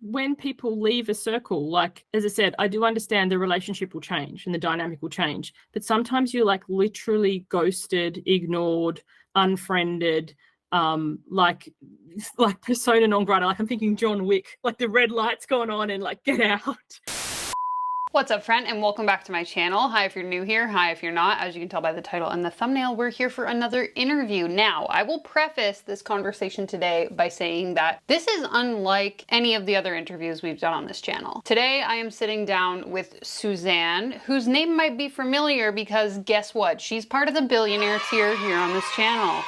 when people leave a circle, like, as I said, I do understand the relationship will change and the dynamic will change, but sometimes you're like literally ghosted, ignored, unfriended, like persona non grata. Like I'm thinking John Wick, like the red light's going on and like get out. What's up, friend, and welcome back to my channel. Hi if you're new here, hi if you're not. As you can tell by the title and the thumbnail, we're here for another interview. Now, I will preface this conversation today by saying that this is unlike any of the other interviews we've done on this channel. Today, I am sitting down with Suzanne, whose name might be familiar because guess what? She's part of the billionaire tier here on this channel.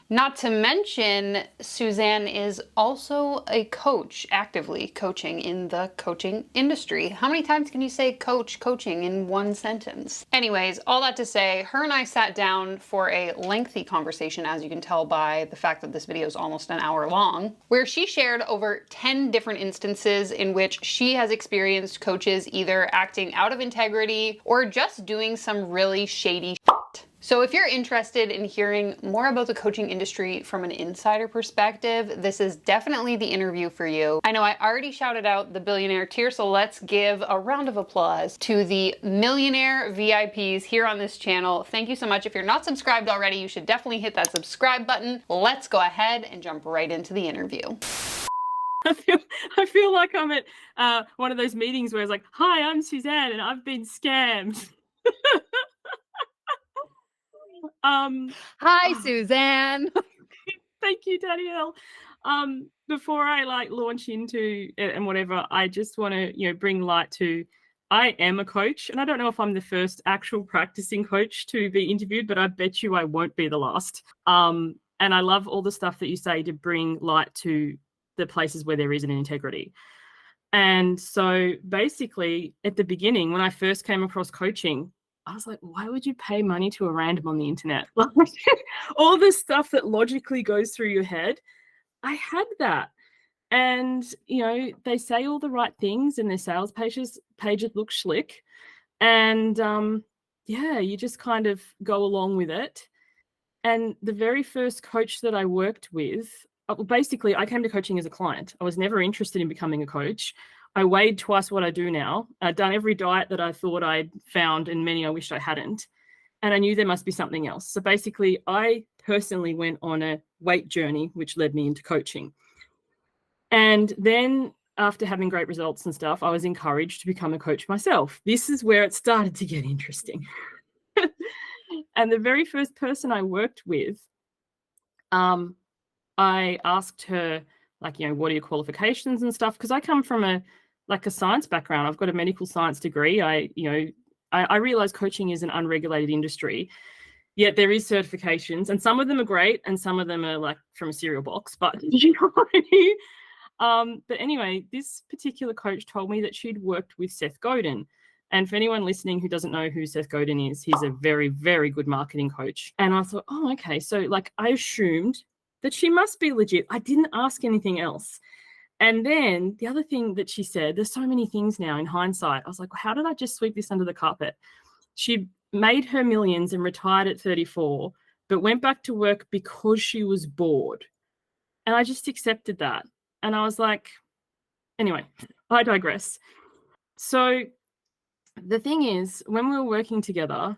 Not to mention, Suzanne is also a coach, actively coaching in the coaching industry. How many times can you say coaching in one sentence? Anyways, all that to say, her and I sat down for a lengthy conversation, as you can tell by the fact that this video is almost an hour long, where she shared over 10 different instances in which she has experienced coaches either acting out of integrity or just doing some really shady shit. So if you're interested in hearing more about the coaching industry from an insider perspective, this is definitely the interview for you. I know I already shouted out the billionaire tier, so let's give a round of applause to the millionaire VIPs here on this channel. Thank you so much. If you're not subscribed already, you should definitely hit that subscribe button. Let's go ahead and jump right into the interview. I feel like I'm at one of those meetings where it's like, hi, I'm Suzanne and I've been scammed. Hi, Suzanne. Thank you, Danielle. Before I like launch into it and whatever, I just want to, bring light to, I am a coach, and I don't know if I'm the first actual practicing coach to be interviewed, but I bet you I won't be the last. And I love all the stuff that you say to bring light to the places where there isn't integrity. And so basically at the beginning, when I first came across coaching, I was like, why would you pay money to a random on the internet? Like all the stuff that logically goes through your head, I had that. And, they say all the right things and their sales pages look slick. And you just kind of go along with it. And the very first coach that I worked with, basically I came to coaching as a client. I was never interested in becoming a coach. I weighed twice what I do now. I'd done every diet that I thought I'd found and many I wished I hadn't. And I knew there must be something else. So basically, I personally went on a weight journey, which led me into coaching. And then after having great results and stuff, I was encouraged to become a coach myself. This is where it started to get interesting. And the very first person I worked with, I asked her, like, what are your qualifications and stuff? Because I come from a science background. I've got a medical science degree. I realize coaching is an unregulated industry, yet there is certifications, and some of them are great, and some of them are like from a cereal box. But you know what I mean? But anyway, this particular coach told me that she'd worked with Seth Godin. And for anyone listening who doesn't know who Seth Godin is, he's a very, very good marketing coach. And I thought, oh, okay. So I assumed that she must be legit. I didn't ask anything else. And then the other thing that she said, there's so many things now in hindsight. I was like, how did I just sweep this under the carpet? She made her millions and retired at 34, but went back to work because she was bored. And I just accepted that. And I was like, anyway, I digress. So the thing is, when we were working together,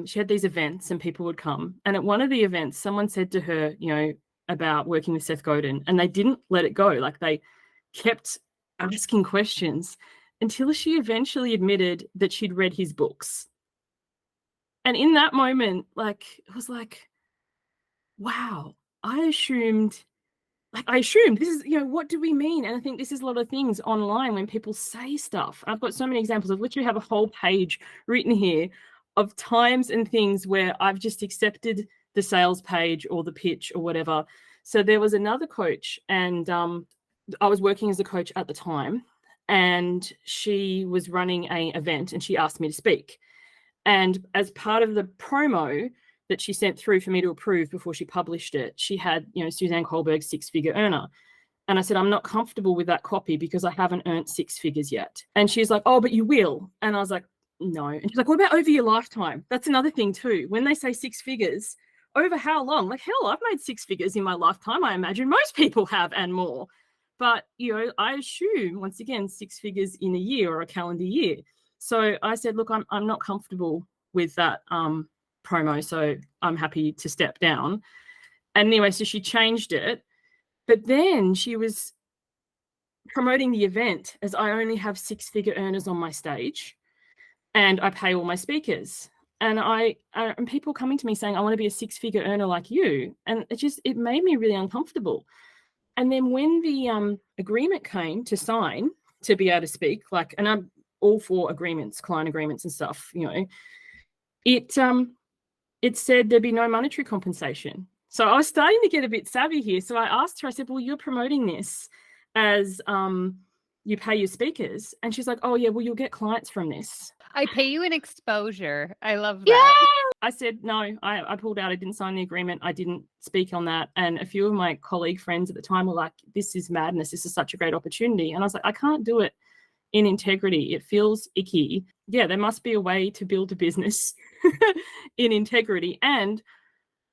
she had these events and people would come. And at one of the events, someone said to her, about working with Seth Godin, and they didn't let it go. Like they kept asking questions until she eventually admitted that she'd read his books. And in that moment, it was like, wow, I assumed this is, what do we mean? And I think this is a lot of things online when people say stuff. I've got so many examples. I've literally have a whole page written here of times and things where I've just accepted the sales page or the pitch or whatever. So there was another coach, and I was working as a coach at the time, and she was running an event and she asked me to speak. And as part of the promo that she sent through for me to approve before she published it, she had, Suzanne Kohlberg's six-figure earner. And I said, I'm not comfortable with that copy because I haven't earned six figures yet. And she's like, oh, but you will. And I was like, no. And she's like, what about over your lifetime? That's another thing too. When they say six figures, over how long? Like, hell, I've made six figures in my lifetime. I imagine most people have and more. But, I assume, once again, 6 figures in a year or a calendar year. So I said, look, I'm not comfortable with that promo, so I'm happy to step down. And anyway, so she changed it. But then she was promoting the event as I only have 6-figure earners on my stage and I pay all my speakers. And and people coming to me saying, I want to be a 6-figure earner like you. And it made me really uncomfortable. And then when the agreement came to sign to be able to speak, and I'm all for agreements, client agreements and stuff, it said there'd be no monetary compensation. So I was starting to get a bit savvy here. So I asked her, I said, well, you're promoting this as you pay your speakers. And she's like, oh yeah, well, you'll get clients from this. I pay you in exposure. I love that. Yeah. I said, no, I pulled out. I didn't sign the agreement. I didn't speak on that. And a few of my colleague friends at the time were like, this is madness. This is such a great opportunity. And I was like, I can't do it in integrity. It feels icky. Yeah, there must be a way to build a business in integrity. And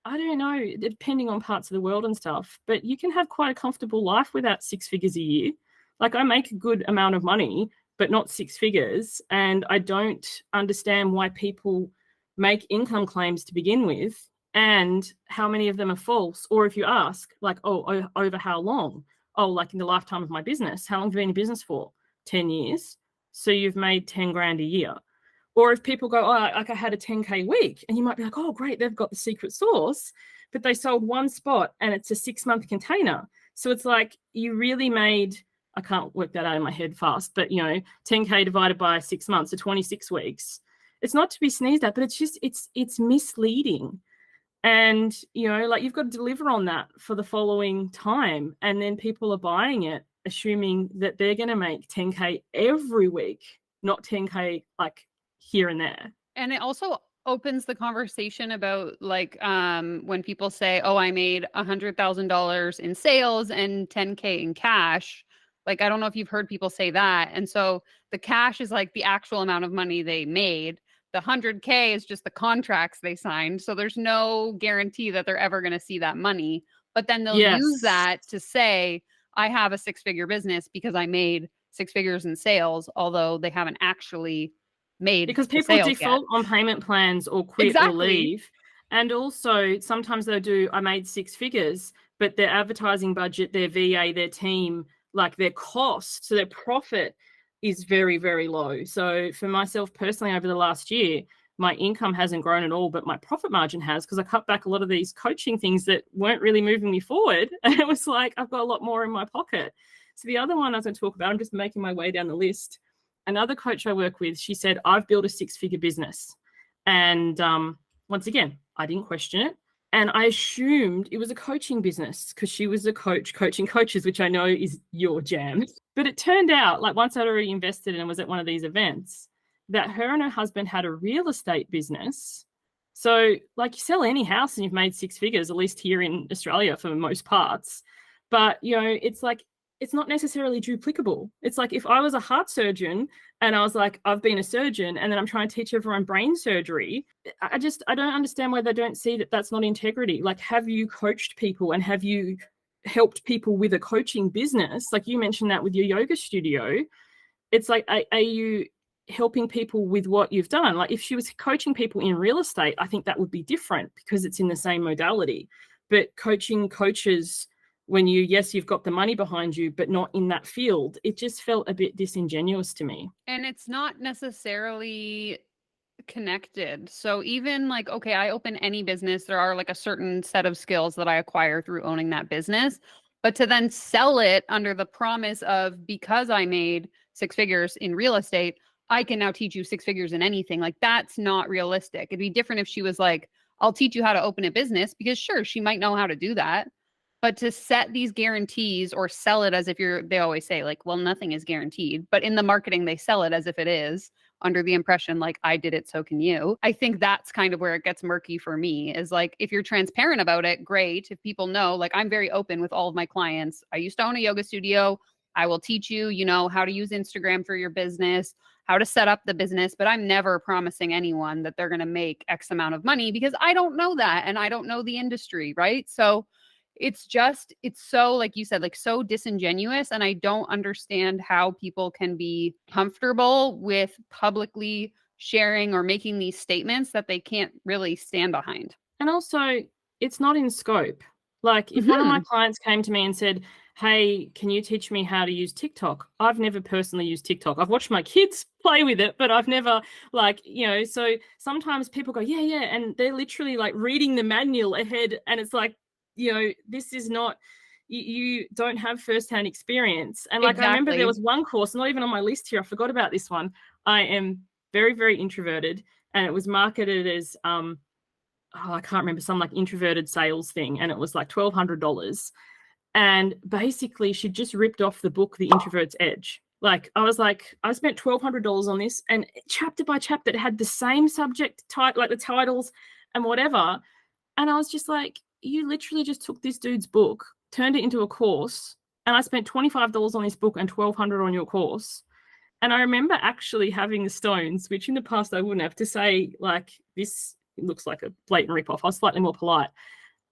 I don't know, depending on parts of the world and stuff, but you can have quite a comfortable life without 6 figures a year. Like, I make a good amount of money, but not 6 figures. And I don't understand why people make income claims to begin with and how many of them are false. Or if you ask, like, oh, over how long? Oh, like in the lifetime of my business. How long have you been in business for? 10 years. So you've made 10 grand a year. Or if people go, oh, like I had a 10K week, and you might be like, oh, great, they've got the secret sauce, but they sold one spot and it's a 6-month container. So it's like you really made, I can't work that out in my head fast, but 10K divided by 6 months, so 26 weeks. It's not to be sneezed at, but it's just, it's misleading. And, you've got to deliver on that for the following time. And then people are buying it, assuming that they're going to make 10K every week, not 10K like here and there. And it also opens the conversation about when people say, oh, I made $100,000 in sales and 10K in cash. Like, I don't know if you've heard people say that. And so the cash is like the actual amount of money they made. The 100K is just the contracts they signed. So there's no guarantee that they're ever going to see that money. But then they'll use that to say, I have a 6-figure business because I made 6 figures in sales, although they haven't actually made, because people default on payment plans or quit or leave. And also sometimes they'll do, I made 6 figures, but their advertising budget, their VA, their team, like their cost, so their profit is very, very low. So for myself personally, over the last year, my income hasn't grown at all, but my profit margin has, because I cut back a lot of these coaching things that weren't really moving me forward. And it was like, I've got a lot more in my pocket. So the other one I was going to talk about, I'm just making my way down the list. Another coach I work with, she said, I've built a 6-figure business. And once again, I didn't question it. And I assumed it was a coaching business because she was a coach coaching coaches, which I know is your jam. But it turned out, like, once I'd already invested and was at one of these events, that her and her husband had a real estate business. So, like, you sell any house and you've made 6 figures, at least here in Australia for most parts. But, it's like, it's not necessarily duplicable. It's like if I was a heart surgeon and I was like, I've been a surgeon, and then I'm trying to teach everyone brain surgery. I don't understand why they don't see that that's not integrity. Like, have you coached people and have you helped people with a coaching business? Like you mentioned that with your yoga studio. It's like, are you helping people with what you've done? Like, if she was coaching people in real estate, I think that would be different because it's in the same modality. But coaching coaches, when you've got the money behind you, but not in that field, it just felt a bit disingenuous to me. And it's not necessarily connected. So even like, okay, I open any business, there are like a certain set of skills that I acquire through owning that business, but to then sell it under the promise of, because I made 6 figures in real estate, I can now teach you 6 figures in anything. Like, that's not realistic. It'd be different if she was like, I'll teach you how to open a business, because sure, she might know how to do that. But to set these guarantees or sell it as if they always say like, well, nothing is guaranteed, but in the marketing, they sell it as if it is, under the impression like, I did it, so can you. I think that's kind of where it gets murky for me, is like, if you're transparent about it, great. If people know, like, I'm very open with all of my clients. I used to own a yoga studio. I will teach you, how to use Instagram for your business, how to set up the business, but I'm never promising anyone that they're going to make X amount of money, because I don't know that. And I don't know the industry, right? So it's so, like you said, like so disingenuous. And I don't understand how people can be comfortable with publicly sharing or making these statements that they can't really stand behind. And also, it's not in scope. Like, if one of my clients came to me and said, hey, can you teach me how to use TikTok? I've never personally used TikTok. I've watched my kids play with it, but I've never, like, you know, so sometimes people go, yeah, yeah. And they're literally like reading the manual ahead. And it's like, you know, this is not, you don't have firsthand experience. And like, I remember there was one course, not even on my list here. I forgot about this one. I am very, very introverted, and it was marketed as, I can't remember, some like introverted sales thing. And it was like $1,200. And basically she just ripped off the book, The Introvert's Edge. Like, I was like, I spent $1,200 on this, and chapter by chapter it had the same subject type, like the titles and whatever. And I was just like, you literally just took this dude's book, turned it into a course, and I spent $25 on this book and $1,200 on your course. And I remember actually having the stones, which in the past I wouldn't have, to say, like, this looks like a blatant ripoff. I was slightly more polite.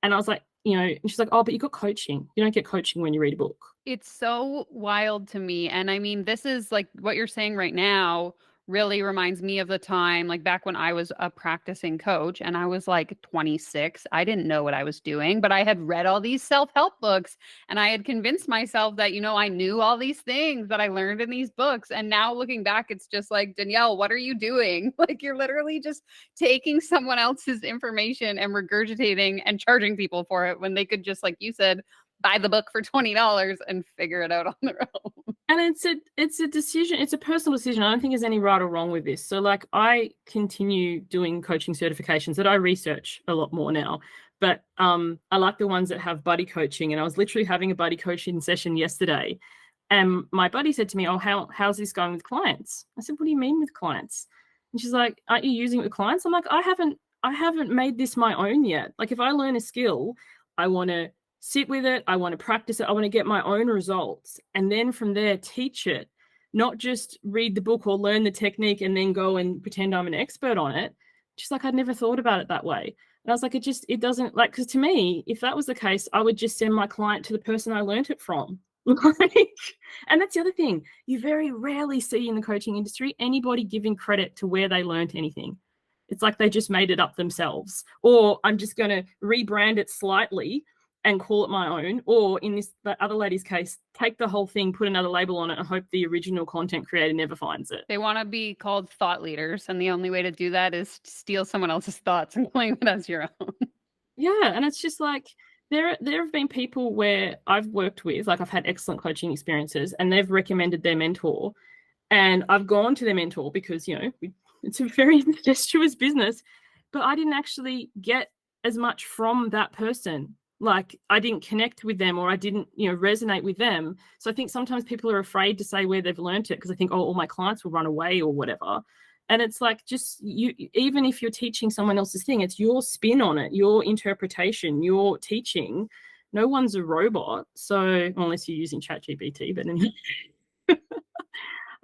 And I was like, you know, and she's like, oh, but you got coaching. You don't get coaching when you read a book. It's so wild to me. And I mean, this is like what you're saying right now really reminds me of the time, like back when I was a practicing coach and I was like 26. I didn't know what I was doing, but I had read all these self-help books and I had convinced myself that, you know, I knew all these things that I learned in these books. And now looking back, it's just like, Danielle, what are you doing? Like, you're literally just taking someone else's information and regurgitating and charging people for it when they could just, like you said, buy the book for $20 and figure it out on their own. And it's a decision. It's a personal decision. I don't think there's any right or wrong with this. So like, I continue doing coaching certifications that I research a lot more now, but I like the ones that have buddy coaching. And I was literally having a buddy coaching session yesterday, and my buddy said to me, oh, how's this going with clients? I said, what do you mean with clients? And she's like, aren't you using it with clients? I'm like, I haven't made this my own yet. Like, if I learn a skill, I want to sit with it. I want to practice it. I want to get my own results. And then from there, teach it, not just read the book or learn the technique and then go and pretend I'm an expert on it. Just like, I'd never thought about it that way. And I was like, it doesn't, like, because to me, if that was the case, I would just send my client to the person I learned it from. And that's the other thing. You very rarely see in the coaching industry anybody giving credit to where they learned anything. It's like they just made it up themselves. Or I'm just going to rebrand it slightly and call it my own, or in the other lady's case, take the whole thing, put another label on it, and hope the original content creator never finds it. They want to be called thought leaders, and the only way to do that is to steal someone else's thoughts and claim it as your own. Yeah, and it's just like, there have been people where I've worked with, like, I've had excellent coaching experiences, and they've recommended their mentor, and I've gone to their mentor because, you know, it's a very incestuous business, but I didn't actually get as much from that person. Like, I didn't connect with them, or I didn't, you know, resonate with them. So I think sometimes people are afraid to say where they've learned it because they think, oh, all my clients will run away or whatever. And it's like, just you, even if you're teaching someone else's thing, it's your spin on it, your interpretation, your teaching. No one's a robot. So unless you're using ChatGPT, but anyway.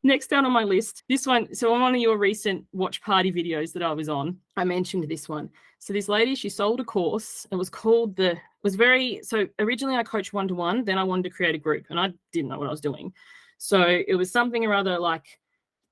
Next down on my list, this one. So on one of your recent watch party videos that I was on, I mentioned this one. So this lady, she sold a course. It was called so originally I coached one-to-one, then I wanted to create a group, and I didn't know what I was doing. So it was something or other, like,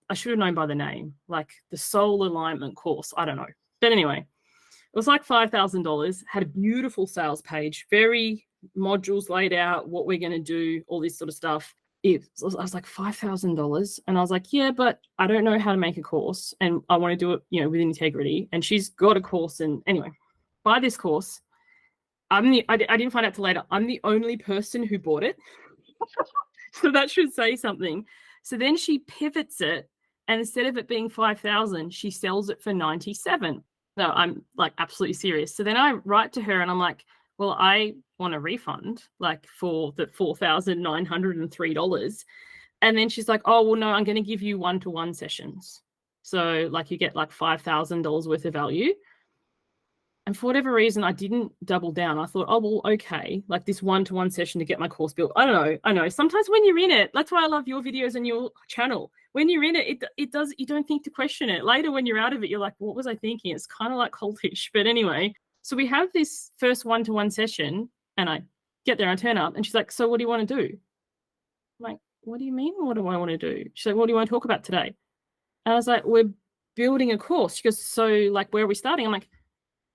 I should have known by the name, like the soul alignment course. I don't know. But anyway, it was like $5,000, had a beautiful sales page, very modules laid out, what we're going to do, all this sort of stuff. I was like, $5,000. And I was like, yeah, but I don't know how to make a course, and I want to do it, you know, with integrity. And she's got a course. And anyway, buy this course. I didn't find out till later, I'm the only person who bought it. So that should say something. So then she pivots it, and instead of it being 5,000, she sells it for 97. No, I'm like absolutely serious. So then I write to her and I'm like, well, I want a refund, like, for the $4,903. And then she's like, oh, well, no, I'm going to give you one-to-one sessions. So like, you get like $5,000 worth of value. And for whatever reason, I didn't double down. I thought, oh, well, okay, like this one-to-one session to get my course built. I don't know. I know sometimes when you're in it, that's why I love your videos and your channel. When you're in it, it does, you don't think to question it. Later, when you're out of it, you're like, what was I thinking? It's kind of like cultish. But anyway, so we have this first one-to-one session, and I get there, I turn up, and she's like, so what do you want to do? I'm like, what do you mean, what do I want to do? She's like, what do you want to talk about today? And I was like, we're building a course. She goes, so like, where are we starting? I'm like,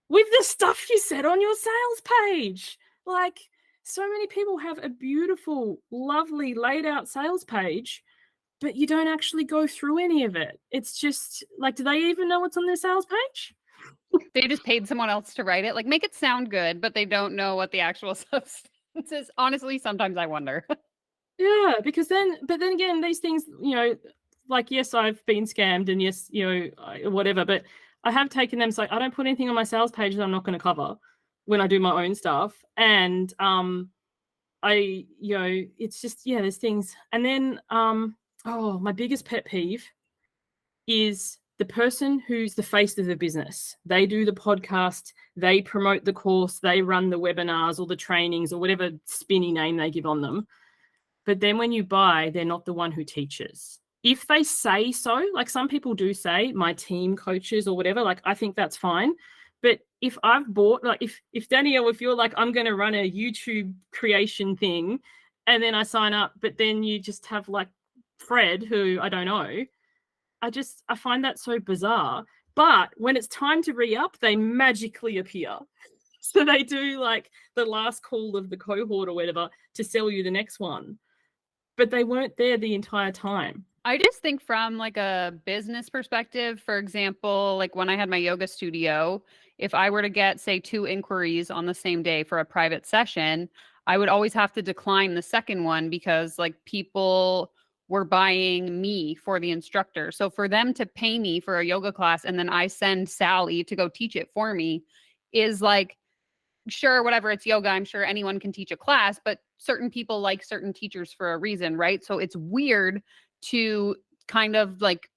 with the stuff you said on your sales page. Like, so many people have a beautiful, lovely, laid out sales page, but you don't actually go through any of it. It's just like, do they even know what's on their sales page? They just paid someone else to write it. Like, make it sound good, but they don't know what the actual substance is. Honestly, sometimes I wonder. Yeah, because but then again, these things, like, yes, I've been scammed, and yes, whatever, but I have taken them. So I don't put anything on my sales page that I'm not going to cover when I do my own stuff. And it's just, there's things. And then, my biggest pet peeve is the person who's the face of the business. They do the podcast, they promote the course, they run the webinars or the trainings or whatever spinny name they give on them. But then when you buy, they're not the one who teaches. If they say so, like some people do say, my team coaches or whatever, like I think that's fine. But if I've bought, like if Danielle, if you're like, I'm going to run a YouTube creation thing, and then I sign up, but then you just have like Fred, who I don't know, I find that so bizarre. But when it's time to re-up, they magically appear. So they do like the last call of the cohort or whatever to sell you the next one. But they weren't there the entire time. I just think from like a business perspective, for example, like when I had my yoga studio, if I were to get, say, 2 inquiries on the same day for a private session, I would always have to decline the second one because like people were buying me for the instructor. So for them to pay me for a yoga class and then I send Sally to go teach it for me is like, sure, whatever, it's yoga. I'm sure anyone can teach a class, but certain people like certain teachers for a reason, right? So it's weird to kind of like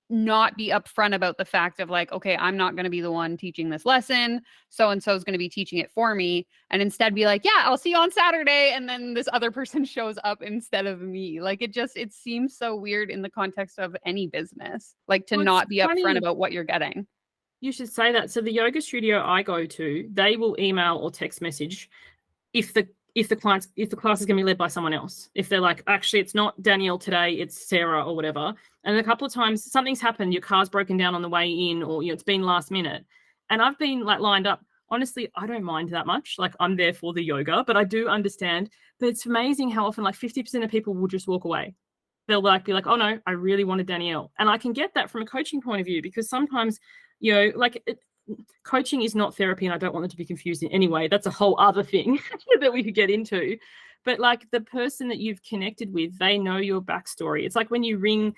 not be upfront about the fact of like, okay, I'm not going to be the one teaching this lesson. So-and-so is going to be teaching it for me. And instead be like, yeah, I'll see you on Saturday. And then this other person shows up instead of me. Like it seems so weird in the context of any business, like to not be upfront about what you're getting. You should say that. So the yoga studio I go to, they will email or text message if the class is going to be led by someone else. If they're like, actually, it's not Danielle today, it's Sarah or whatever. And a couple of times something's happened, your car's broken down on the way in, or it's been last minute. And I've been like lined up. Honestly, I don't mind that much. Like I'm there for the yoga, but I do understand. But it's amazing how often like 50% of people will just walk away. They'll like be like, oh no, I really wanted Danielle. And I can get that from a coaching point of view because sometimes, coaching is not therapy, and I don't want it to be confused in any way. That's a whole other thing that we could get into. But like the person that you've connected with, they know your backstory. It's like when you ring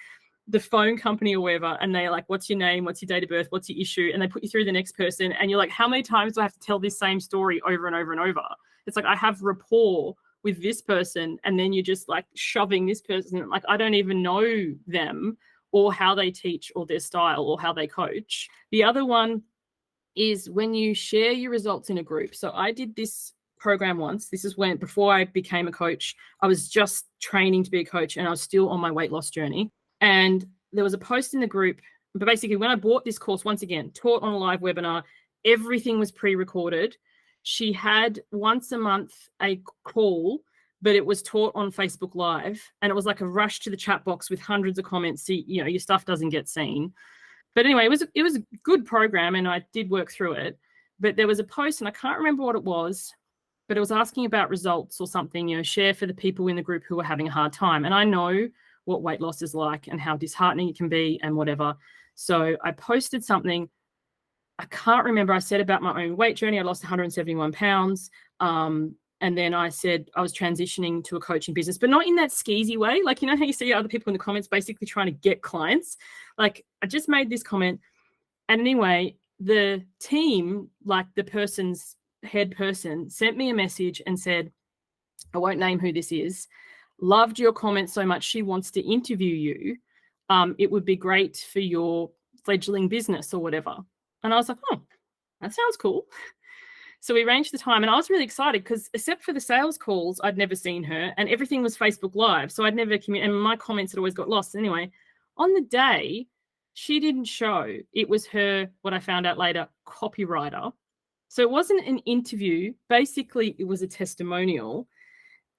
the phone company or whatever, and they're like, what's your name? What's your date of birth? What's your issue? And they put you through the next person. And you're like, how many times do I have to tell this same story over and over and over? It's like, I have rapport with this person. And then you're just like shoving this person. Like, I don't even know them or how they teach or their style or how they coach. The other one is when you share your results in a group. So I did this program once. This is before I became a coach, I was just training to be a coach and I was still on my weight loss journey. And there was a post in the group, but basically when I bought this course, once again, taught on a live webinar, everything was pre-recorded. She had once a month a call, but it was taught on Facebook Live. And it was like a rush to the chat box with hundreds of comments. So, your stuff doesn't get seen. But anyway, it was a good program and I did work through it. But there was a post and I can't remember what it was, but it was asking about results or something, share for the people in the group who are having a hard time. And I know what weight loss is like and how disheartening it can be and whatever. So I posted something. I can't remember. I said about my own weight journey. I lost 171 pounds. And then I said I was transitioning to a coaching business, but not in that skeezy way. Like, how you see other people in the comments basically trying to get clients. Like, I just made this comment. And anyway, the team, like the person's head person, sent me a message and said, I won't name who this is, loved your comment so much she wants to interview you. It would be great for your fledgling business or whatever. And I was like, oh, that sounds cool. So we arranged the time and I was really excited because except for the sales calls, I'd never seen her and everything was Facebook Live. So I'd never and my comments had always got lost. Anyway, on the day, she didn't show. It was her, what I found out later, copywriter. So it wasn't an interview. Basically, it was a testimonial.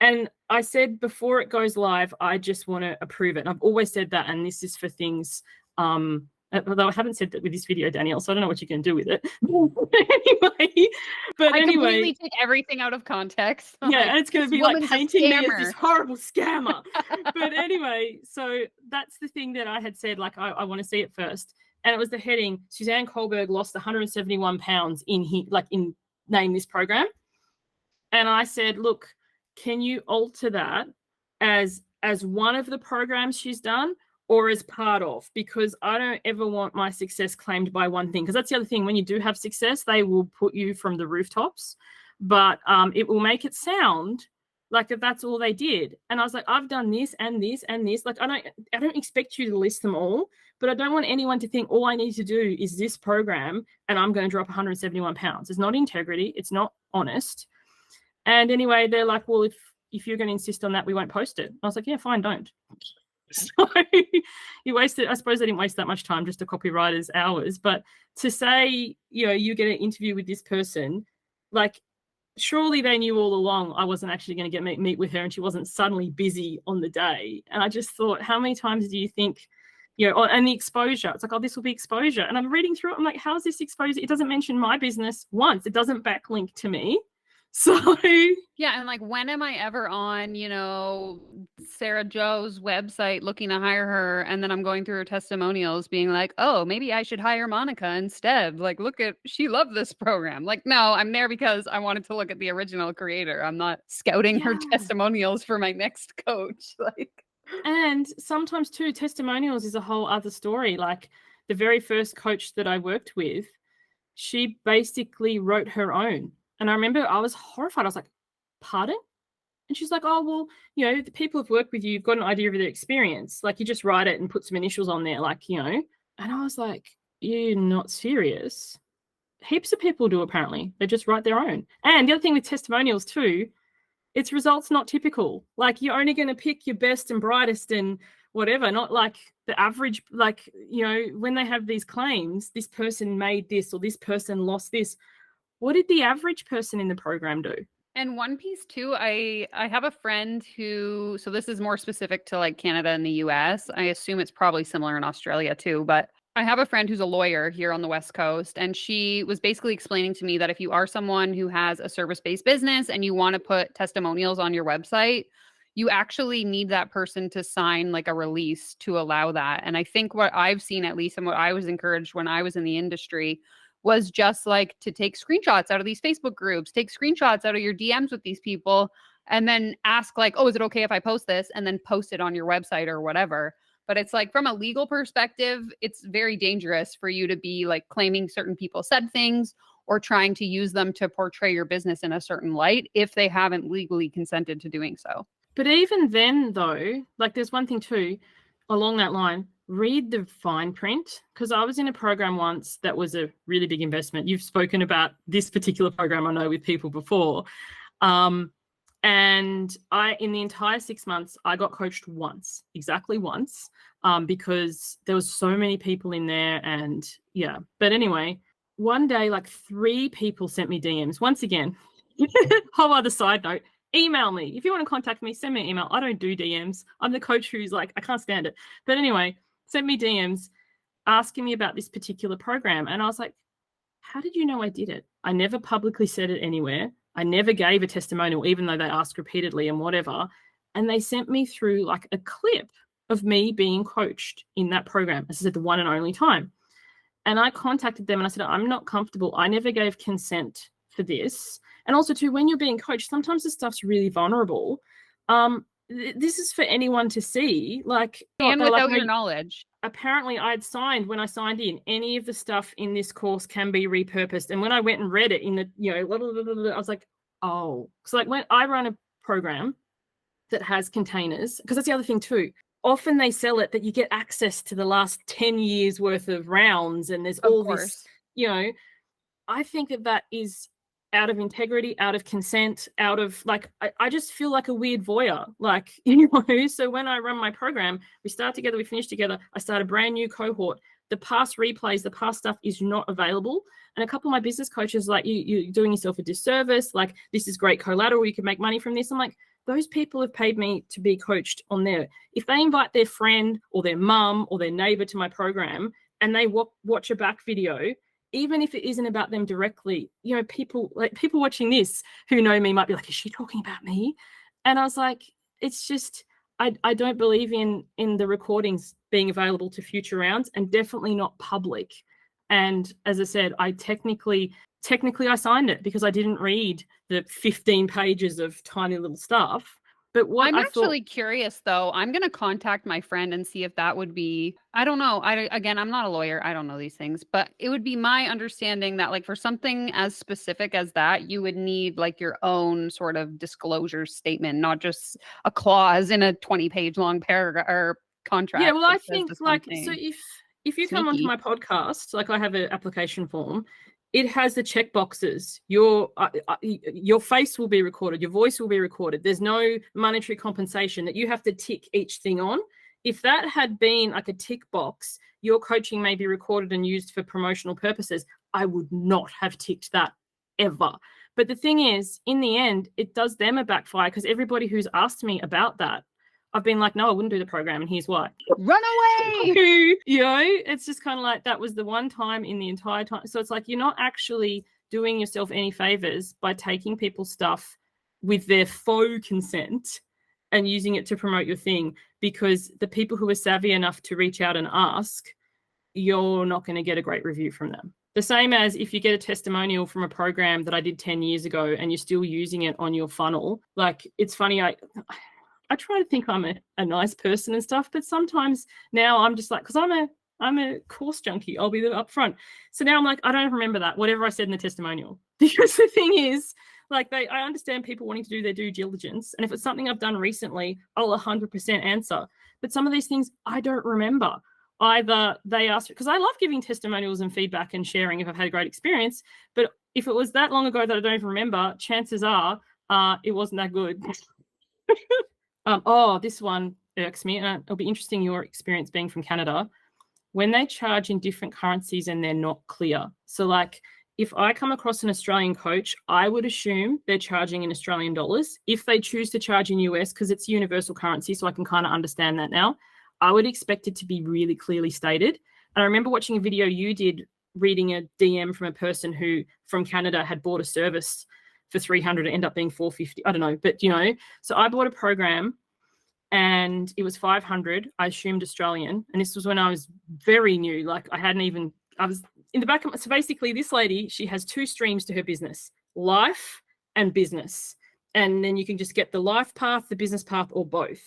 And I said before it goes live, I just want to approve it. And I've always said that. And this is for things, although I haven't said that with this video, Danielle, so I don't know what you can do with it. I completely take everything out of context. Yeah, like, it's going to be like painting me as this horrible scammer. But anyway, so that's the thing that I had said, like, I want to see it first. And it was the heading, Suzanne Kohlberg lost 171 pounds in name this program. And I said, look, can you alter that as one of the programs she's done or as part of? Because I don't ever want my success claimed by one thing. Because that's the other thing. When you do have success, they will put you from the rooftops. But it will make it sound like that's all they did. And I was like, I've done this and this and this. Like, I don't expect you to list them all, but I don't want anyone to think all I need to do is this program and I'm going to drop 171 pounds. It's not integrity. It's not honest. And anyway, they're like, well, if you're going to insist on that, we won't post it. I was like, yeah, fine, don't. So you wasted, I suppose they didn't waste that much time, just a copywriter's hours. But to say, you get an interview with this person, like, surely they knew all along I wasn't actually going to meet with her and she wasn't suddenly busy on the day. And I just thought, how many times do you think, and the exposure, it's like, oh, this will be exposure. And I'm reading through it. I'm like, how is this exposure? It doesn't mention my business once. It doesn't backlink to me. So yeah, and like, when am I ever on, Sarah Joe's website looking to hire her, and then I'm going through her testimonials being like, oh, maybe I should hire Monica instead. Like, look at, she loved this program. Like, no, I'm there because I wanted to look at the original creator. I'm not scouting her testimonials for my next coach. Like, and sometimes too, testimonials is a whole other story. Like, the very first coach that I worked with, she basically wrote her own. And I remember I was horrified. I was like, pardon? And she's like, oh, well, the people who've worked with you, you've got an idea of their experience. Like, you just write it and put some initials on there, like, And I was like, you're not serious. Heaps of people do, apparently. They just write their own. And the other thing with testimonials too, it's results not typical. Like, you're only going to pick your best and brightest and whatever, not like the average, like, when they have these claims, this person made this or this person lost this. What did the average person in the program do? And one piece too, I have a friend who, so this is more specific to like Canada and the US. I assume it's probably similar in Australia too, but I have a friend who's a lawyer here on the West Coast, and she was basically explaining to me that if you are someone who has a service-based business and you want to put testimonials on your website, you actually need that person to sign like a release to allow that. And I think what I've seen, at least, and what I was encouraged when I was in the industry, was just like to take screenshots out of these Facebook groups, take screenshots out of your DMs with these people, and then ask like, oh, is it okay if I post this? And then post it on your website or whatever. But it's like, from a legal perspective, it's very dangerous for you to be like claiming certain people said things or trying to use them to portray your business in a certain light if they haven't legally consented to doing so. But even then though, like, there's one thing too, along that line, read the fine print, because I was in a program once that was a really big investment. You've spoken about this particular program, I know, with people before. And in the entire 6 months, I got coached once, exactly once, because there was so many people in there and yeah. But anyway, one day, like 3 people sent me DMs. Once again, whole other side note, email me. If you want to contact me, send me an email. I don't do DMs. I'm the coach who's like, I can't stand it. But anyway, sent me DMs asking me about this particular program. And I was like, how did you know I did it? I never publicly said it anywhere. I never gave a testimonial, even though they asked repeatedly and whatever. And they sent me through like a clip of me being coached in that program. This is the one and only time. And I contacted them and I said, I'm not comfortable. I never gave consent for this. And also too, when you're being coached, sometimes the stuff's really vulnerable. This is for anyone to see, like, and without your knowledge. Apparently I'd signed, when I signed in, any of the stuff in this course can be repurposed. And when I went and read it in the, I was like, oh, so like when I run a program that has containers, because that's the other thing too, often they sell it that you get access to the last 10 years worth of rounds and there's all this, I think that is out of integrity, out of consent, out of like, I just feel like a weird voyeur, like, you know. So when I run my program, we start together, we finish together, I start a brand new cohort. The past replays, the past stuff is not available. And a couple of my business coaches like, you're doing yourself a disservice. Like, this is great collateral. You can make money from this. I'm like, those people have paid me to be coached on there. If they invite their friend or their mum or their neighbor to my program and they watch a back video, even if it isn't about them directly, you know, people watching this who know me might be like, is she talking about me? And I was like, it's just, I don't believe in the recordings being available to future rounds, and definitely not public. And as I said, I technically I signed it because I didn't read the 15 pages of tiny little stuff. But what I'm I actually thought, curious though. I'm going to contact my friend and see if that would be, I don't know. Again, I'm not a lawyer. I don't know these things, but it would be my understanding that like for something as specific as that, you would need like your own sort of disclosure statement, not just a clause in a 20-page long paragraph or contract. yeah, well, I that says think this one like, so thing. if you come onto Sneaky. my podcast, like I have an application form, it has the check boxes. Your face will be recorded, your voice will be recorded. There's no monetary compensation that you have to tick each thing on. If that had been like a tick box, your coaching may be recorded and used for promotional purposes, I would not have ticked that ever. But the thing is, in the end, it does them a backfire, because everybody who's asked me about that, I've been like, no, I wouldn't do the program, and here's why. Run away! You know, it's just kind of like, that was the one time in the entire time. So it's like, you're not actually doing yourself any favors by taking people's stuff with their faux consent and using it to promote your thing, because the people who are savvy enough to reach out and ask, you're not going to get a great review from them. The same as if you get a testimonial from a program that I did 10 years ago and you're still using it on your funnel. Like, it's funny, I try to think I'm a nice person and stuff, but sometimes now I'm just like, because I'm a course junkie, I'll be up front. So now I'm like, I don't remember that, whatever I said in the testimonial. Because the thing is, like, I understand people wanting to do their due diligence. And if it's something I've done recently, I'll 100% answer. But some of these things I don't remember. Either they ask, because I love giving testimonials and feedback and sharing if I've had a great experience. But if it was that long ago that I don't even remember, chances are it wasn't that good. This one irks me, and it'll be interesting your experience being from Canada. When they charge in different currencies and they're not clear. So like, if I come across an Australian coach, I would assume they're charging in Australian dollars. If they choose to charge in US, because it's universal currency, so I can kind of understand that now, I would expect it to be really clearly stated. And I remember watching a video you did, reading a DM from a person who from Canada had bought a service for $300, it ended up being $450. I don't know, but you know, so I bought a program and it was $500. I assumed Australian, and this was when I was very new. Like, I was in the back of so basically this lady, she has two streams to her business: life and business. And then you can just get the life path, the business path, or both.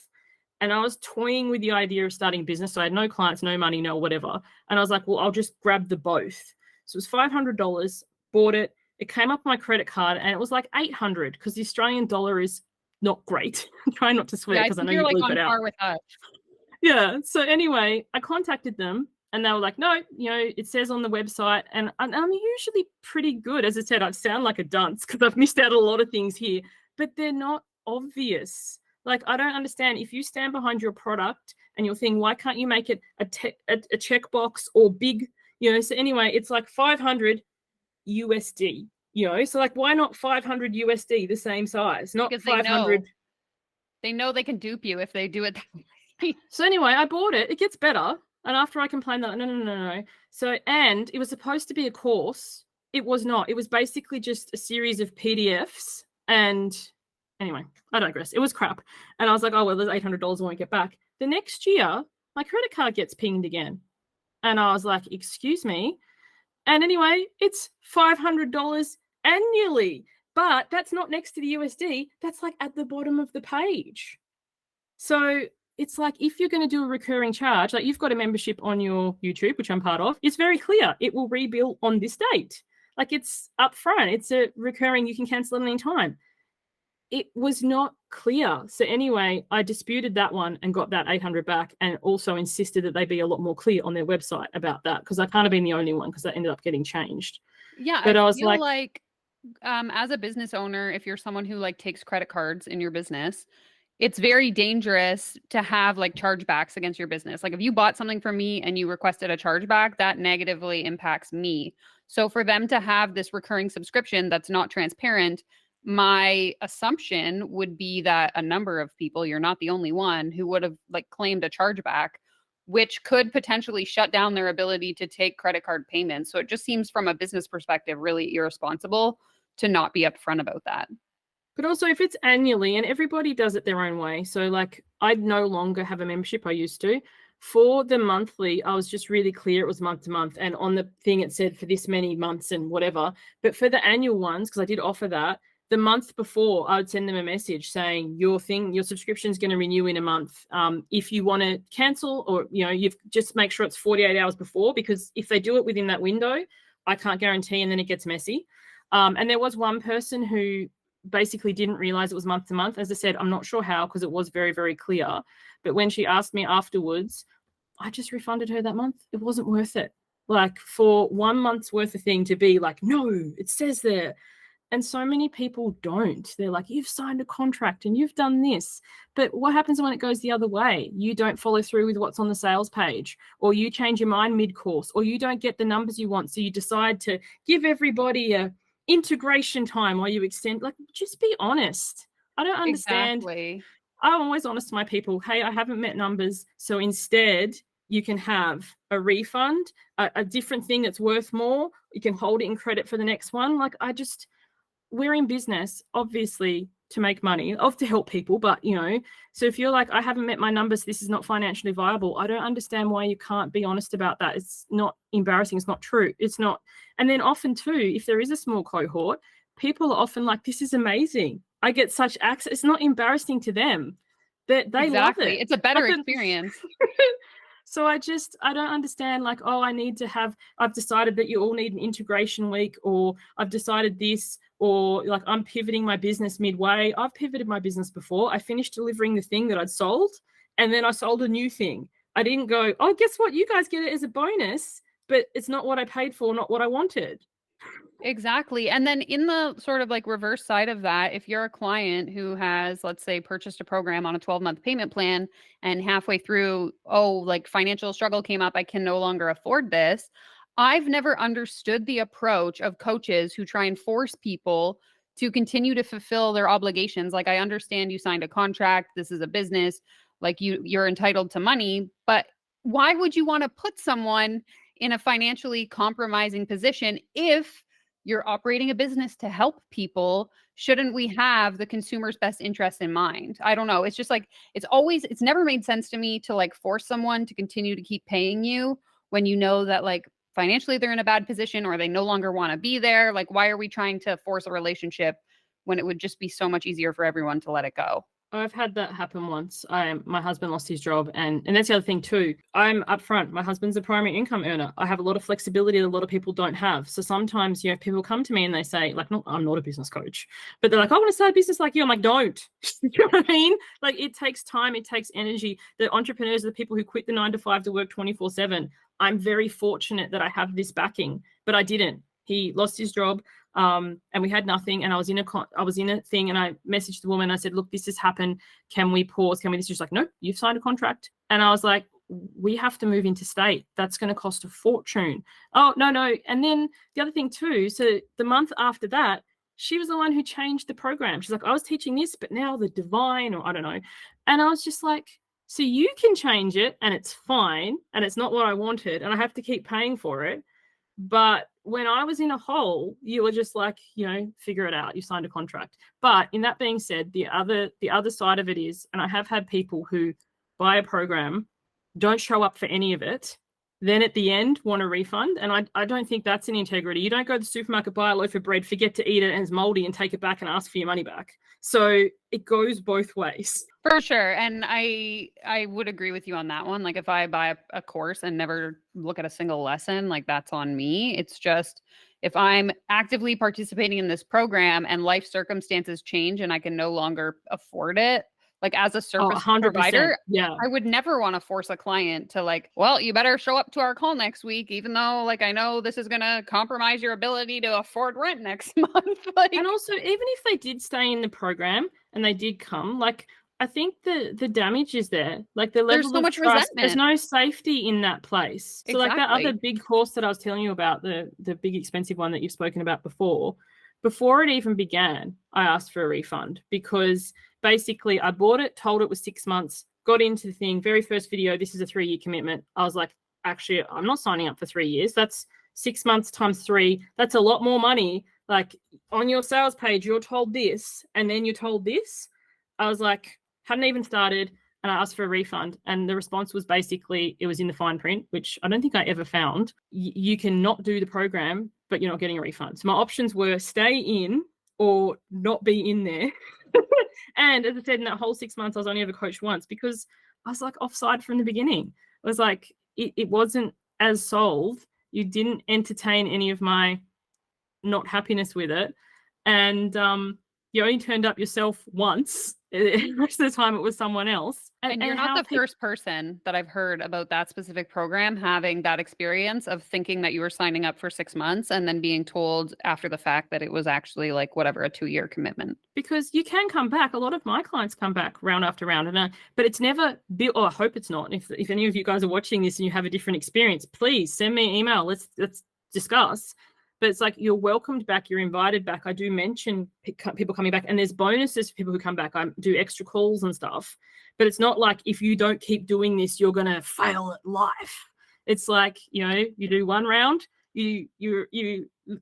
And I was toying with the idea of starting a business. So I had no clients, no money, no whatever. And I was like, well, I'll just grab the both. So it was $500, bought it. It came up on my credit card and it was like $800, because the Australian dollar is not great. I'm trying not to swear because I know you're you like bleep on it out. par with us. Yeah. So anyway, I contacted them and they were like, no, you know, it says on the website. And I'm usually pretty good. As I said, I sound like a dunce because I've missed out a lot of things here, but they're not obvious. Like, I don't understand. If you stand behind your product and your thing, why can't you make it a checkbox or big, you know? So anyway, it's like 500 USD, you know? So like, why not 500 USD, the same size, not Because 500? they know they can dupe you if they do it that way. So anyway, I bought it. It gets better. And after I complained that, no. So, and it was supposed to be a course. It was not. It was basically just a series of PDFs. And anyway, I digress. It was crap. And I was like, oh, well, there's $800 I won't get back. The next year, my credit card gets pinged again. And I was like, excuse me. And anyway, it's $500 annually. But that's not next to the USD. That's like at the bottom of the page. So it's like, if you're going to do a recurring charge, like you've got a membership on your YouTube, which I'm part of, it's very clear. It will rebill on this date. Like, it's upfront. It's a recurring, you can cancel at any time. It was not clear. So anyway, I disputed that one and got that $800 back, and also insisted that they be a lot more clear on their website about that, because I can't have been the only one, because that ended up getting changed. Yeah, but I was feel like as a business owner, if you're someone who like takes credit cards in your business, it's very dangerous to have like chargebacks against your business. Like if you bought something from me and you requested a chargeback, that negatively impacts me. So for them to have this recurring subscription that's not transparent, my assumption would be that a number of people, you're not the only one, who would have like claimed a chargeback, which could potentially shut down their ability to take credit card payments. So it just seems from a business perspective really irresponsible to not be upfront about that. But also, if it's annually, and everybody does it their own way. So, like, I no longer have a membership. I used to. For the monthly, I was just really clear it was month to month. And on the thing, it said for this many months and whatever. But for the annual ones, because I did offer that, the month before, I would send them a message saying, your subscription is going to renew in a month. If you want to cancel, or, you've just make sure it's 48 hours before, because if they do it within that window, I can't guarantee, and then it gets messy. And there was one person who basically didn't realize it was month to month. As I said, I'm not sure how, because it was very, very clear. But when she asked me afterwards, I just refunded her that month. It wasn't worth it. Like, for 1 month's worth of thing to be like, no, it says there. And so many people don't. They're like, you've signed a contract and you've done this. But what happens when it goes the other way? You don't follow through with what's on the sales page, or you change your mind mid-course, or you don't get the numbers you want. So you decide to give everybody a integration time while you extend. Like, just be honest. I don't understand. Exactly. I'm always honest to my people. Hey, I haven't met numbers. So instead, you can have a refund, a different thing that's worth more. You can hold it in credit for the next one. Like, we're in business, obviously, to make money, to help people. But, so if you're like, I haven't met my numbers, this is not financially viable, I don't understand why you can't be honest about that. It's not embarrassing. It's not true. It's not. And then often too, if there is a small cohort, people are often like, this is amazing. I get such access. It's not embarrassing to them. They Exactly. love it. It's a better experience. So I don't understand, like, oh, I've decided that you all need an integration week, or I've decided this, or like I'm pivoting my business midway. I've pivoted my business before. I finished delivering the thing that I'd sold, and then I sold a new thing. I didn't go, oh, guess what? You guys get it as a bonus, but it's not what I paid for, not what I wanted. Exactly. And then in the sort of like reverse side of that, if you're a client who has, let's say, purchased a program on a 12-month payment plan, and halfway through, oh, like financial struggle came up, I can no longer afford this. I've never understood the approach of coaches who try and force people to continue to fulfill their obligations. Like, I understand you signed a contract, this is a business, like you're entitled to money, but why would you want to put someone in a financially compromising position if you're operating a business to help people? Shouldn't we have the consumer's best interest in mind? I don't know. It's just like, it's never made sense to me to like force someone to continue to keep paying you when you know that like financially they're in a bad position, or they no longer want to be there. Like, why are we trying to force a relationship when it would just be so much easier for everyone to let it go? I've had that happen once. My husband lost his job, and that's the other thing too. I'm upfront. My husband's a primary income earner. I have a lot of flexibility that a lot of people don't have. So sometimes, people come to me and they say, like, no, I'm not a business coach, but they're like, I want to start a business like you. I'm like, don't. You know what I mean? Like, it takes time, it takes energy. The entrepreneurs are the people who quit the 9 to 5 to work 24/7. I'm very fortunate that I have this backing, but I didn't. He lost his job. And we had nothing, and I was in a thing, and I messaged the woman. I said, look, this has happened. Can we pause? Can we this? She's like, no, you've signed a contract. And I was like, we have to move interstate. That's going to cost a fortune. Oh, no. And then the other thing too, so the month after that, she was the one who changed the program. She's like, I was teaching this, but now the divine, or I don't know. And I was just like, so you can change it and it's fine, and it's not what I wanted, and I have to keep paying for it. But when I was in a hole, you were just like, figure it out. You signed a contract. But in that being said, the other side of it is, and I have had people who buy a program, don't show up for any of it, then at the end want a refund. And I don't think that's an integrity. You don't go to the supermarket, buy a loaf of bread, forget to eat it, and it's moldy, and take it back and ask for your money back. So it goes both ways. For sure. And I would agree with you on that one. Like, if I buy a course and never look at a single lesson, like, that's on me. It's just, if I'm actively participating in this program and life circumstances change and I can no longer afford it, Like as a service 100%. provider, Yeah. I would never want to force a client to like, well, you better show up to our call next week, even though like I know this is going to compromise your ability to afford rent next month. Like, And also, even if they did stay in the program and they did come, like, I think the damage is there. Like the there's level so of much trust, there's resentment. no safety in that place. So like that other Exactly. big course that I was telling you about, the big expensive one that you've spoken about before it even began, I asked for a refund because basically I bought it, told it was 6 months, got into the thing, very first video, this is a 3-year commitment. I was like, actually, I'm not signing up for 3 years. That's 6 months times 3. That's a lot more money. Like on your sales page, you're told this, and then you're told this. I was like, hadn't even started, and I asked for a refund. And the response was basically, it was in the fine print, which I don't think I ever found. You can not do the program, but you're not getting a refund. So my options were stay in or not be in there. And as I said, in that whole 6 months, I was only ever coached once because I was like offside from the beginning. It was like, it wasn't as sold. You didn't entertain any of my not happiness with it. And you only turned up yourself once. The rest of the time it was someone else. And you're not the first person that I've heard about that specific program having that experience of thinking that you were signing up for 6 months and then being told after the fact that it was actually like whatever, a 2-year commitment. Because you can come back. A lot of my clients come back round after round, but it's never built. Oh, I hope it's not. If any of you guys are watching this and you have a different experience, please send me an email. Let's discuss. But it's like you're welcomed back, you're invited back. I do mention people coming back, and there's bonuses for people who come back. I do extra calls and stuff. But it's not like if you don't keep doing this, you're going to fail at life. It's like, you do one round, you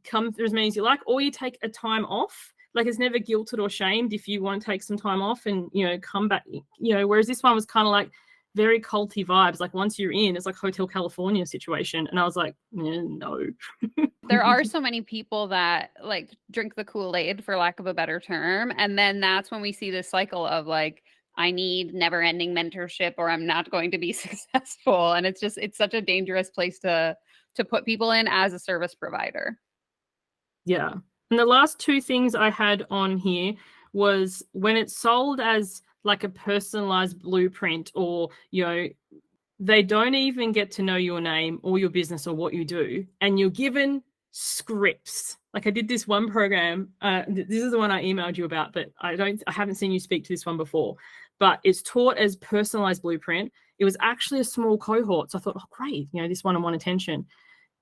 come through as many as you like, or you take a time off. Like it's never guilted or shamed if you want to take some time off and, come back, whereas this one was kind of like very culty vibes. Like once you're in, it's like Hotel California situation. And I was like, no. There are so many people that like drink the Kool-Aid, for lack of a better term. And then that's when we see this cycle of like, I need never ending mentorship or I'm not going to be successful. And it's such a dangerous place to put people in as a service provider. Yeah. And the last 2 things I had on here was when it's sold as like a personalized blueprint, or, they don't even get to know your name or your business or what you do. And you're given scripts. Like I did this one program. This is the one I emailed you about, but I haven't seen you speak to this one before, but it's taught as personalized blueprint. It was actually a small cohort. So I thought, oh, great. This one-on-one attention.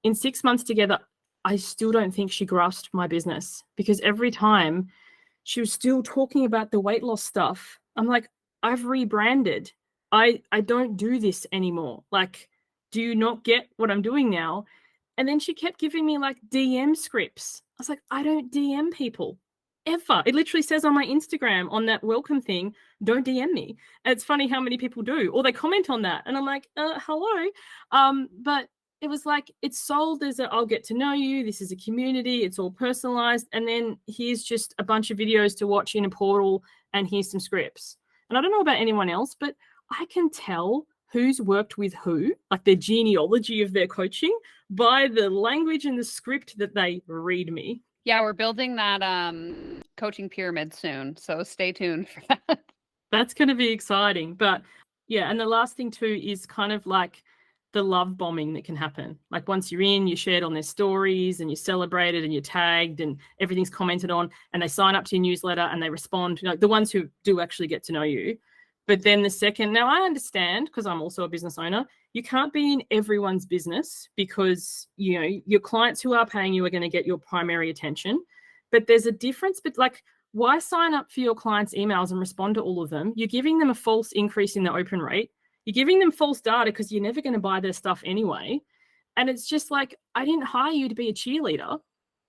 In 6 months together, I still don't think she grasped my business because every time she was still talking about the weight loss stuff. I'm like, I've rebranded. I don't do this anymore. Like, do you not get what I'm doing now? And then she kept giving me like DM scripts. I was like, I don't DM people ever. It literally says on my Instagram on that welcome thing, don't DM me. And it's funny how many people do, or they comment on that. And I'm like, hello. But it was like, it's sold as I'll get to know you. This is a community. It's all personalized. And then here's just a bunch of videos to watch in a portal and here's some scripts. And I don't know about anyone else, but I can tell who's worked with who, like their genealogy of their coaching, by the language and the script that they read me. Yeah, we're building that coaching pyramid soon. So stay tuned for that. That's going to be exciting. But yeah, and the last thing too is kind of like the love bombing that can happen. Like once you're in, you shared on their stories and you celebrated and you're tagged and everything's commented on, and they sign up to your newsletter and they respond, the ones who do actually get to know you. But then the second, now I understand because I'm also a business owner, you can't be in everyone's business because, your clients who are paying you are going to get your primary attention. But there's a difference. But like, why sign up for your clients' emails and respond to all of them? You're giving them a false increase in the open rate. You're giving them false data because you're never going to buy their stuff anyway. And it's just like, I didn't hire you to be a cheerleader.